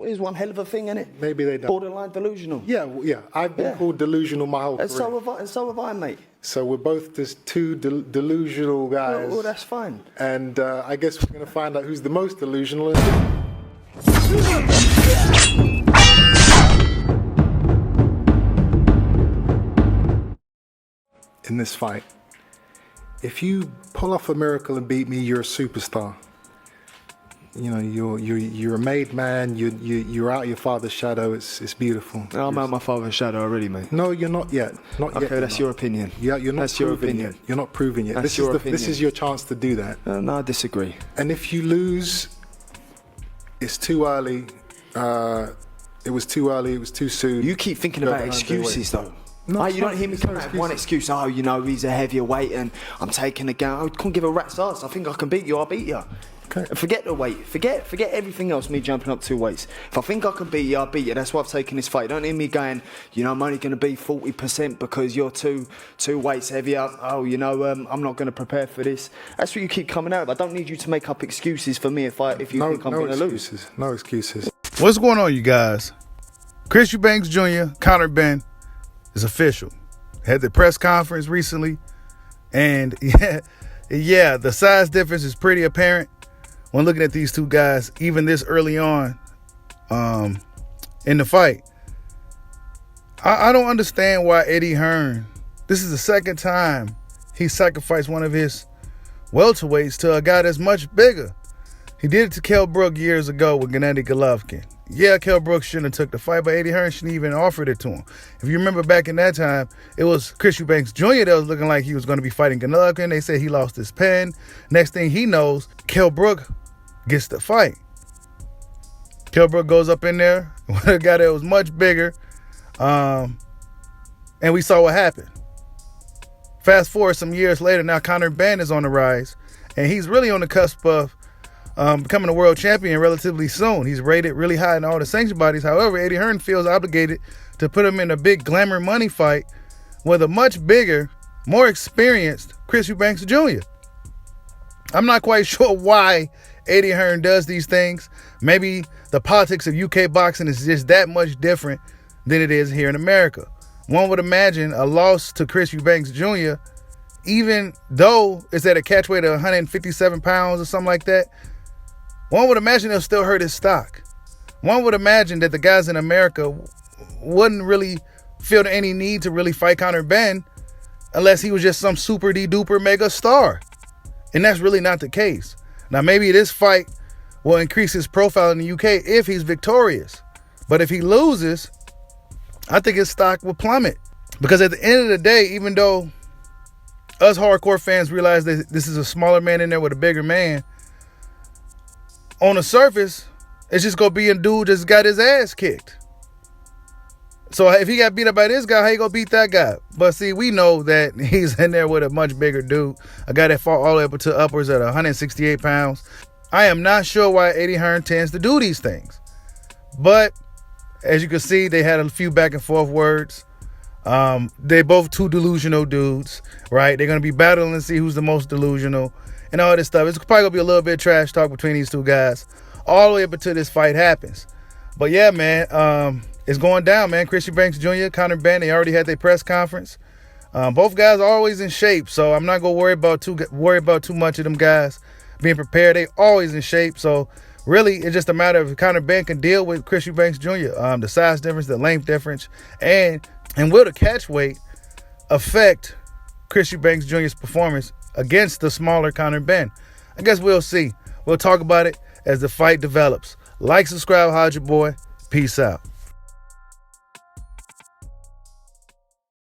is one hell of a thing, isn't it? Maybe they don't. Borderline delusional. Yeah, yeah. I've been called delusional my whole And career. so have I, mate. So we're both just two delusional guys. Well, that's fine. And I guess we're going to find out who's the most delusional. In this fight, if you pull off a miracle and beat me, you're a superstar. You know, you're a made man. You're out your father's shadow. It's beautiful. I'm out my father's shadow already, mate. No, you're not yet. Not yet. Okay, that's your opinion. Yeah, you're not. That's your proven opinion. Yet. You're not proven yet. That's your opinion. This is your chance to do that. No, I disagree. And if you lose, it's too early. It was too early. It was too soon. You keep thinking about excuses, though. No, You don't hear me come out with one excuse. Oh, you know, he's a heavier weight and I'm taking the gun. I couldn't give a rat's ass. I think I can beat you. I'll beat you. Okay. And forget the weight. Forget everything else, me jumping up 2 weights. If I think I can beat you, I'll beat you. That's why I've taken this fight. Don't hear me going, you know, I'm only going to be 40% because you're two weights heavier. Oh, you know, I'm not going to prepare for this. That's what you keep coming out with. I don't need you to make up excuses for me if you think I'm going to lose. No excuses. What's going on, you guys? Chris Eubank Jr., Conor Benn is official. Had the press conference recently, and yeah, the size difference is pretty apparent when looking at these two guys, even this early on in the fight. I don't understand why Eddie Hearn, this is the second time he sacrificed one of his welterweights to a guy that's much bigger. He did it to Kell Brook years ago with Gennady Golovkin. Yeah, Kell Brook shouldn't have took the fight, but Eddie Hearn shouldn't even offered it to him. If you remember back in that time, it was Chris Eubank Jr. that was looking like he was going to be fighting Golovkin. They said he lost his pen. Next thing he knows, Kell Brook gets the fight. Kell Brook goes up in there with a guy that was much bigger, and we saw what happened. Fast forward some years later, now Conor Benn is on the rise, and he's really on the cusp of becoming a world champion relatively soon. He's rated really high in all the sanction bodies. However, Eddie Hearn feels obligated to put him in a big glamour money fight with a much bigger, more experienced Chris Eubank Jr. I'm not quite sure why Eddie Hearn does these things. Maybe the politics of UK boxing is just that much different than it is here in America. One would imagine a loss to Chris Eubank Jr., even though it's at a catch weight of 157 pounds or something like that, one would imagine it'll still hurt his stock. One would imagine that the guys in America wouldn't really feel any need to really fight Conor Benn unless he was just some super duper mega star. And that's really not the case. Now, maybe this fight will increase his profile in the UK if he's victorious. But if he loses, I think his stock will plummet. Because at the end of the day, even though us hardcore fans realize that this is a smaller man in there with a bigger man, on the surface, it's just going to be a dude just got his ass kicked. So if he got beat up by this guy, how you going to beat that guy? But see, we know that he's in there with a much bigger dude, a guy that fought all the way up to upwards at 168 pounds. I am not sure why Eddie Hearn tends to do these things. But as you can see, they had a few back and forth words. They're both two delusional dudes, right? They're going to be battling to see who's the most delusional and all this stuff. It's probably going to be a little bit of trash talk between these two guys all the way up until this fight happens. But yeah, man, it's going down, man. Chris Eubank Jr., Conor Benn, they already had their press conference. Both guys are always in shape, so I'm not going to worry about too much of them guys being prepared. They always in shape, so really it's just a matter of if Conor Benn can deal with Chris Eubank Jr., the size difference, the length difference, and will the catch weight affect Chris Eubank Jr.'s performance against the smaller Conor Benn? I guess we'll see. We'll talk about it as the fight develops. Like, subscribe, holla at your boy. Peace out.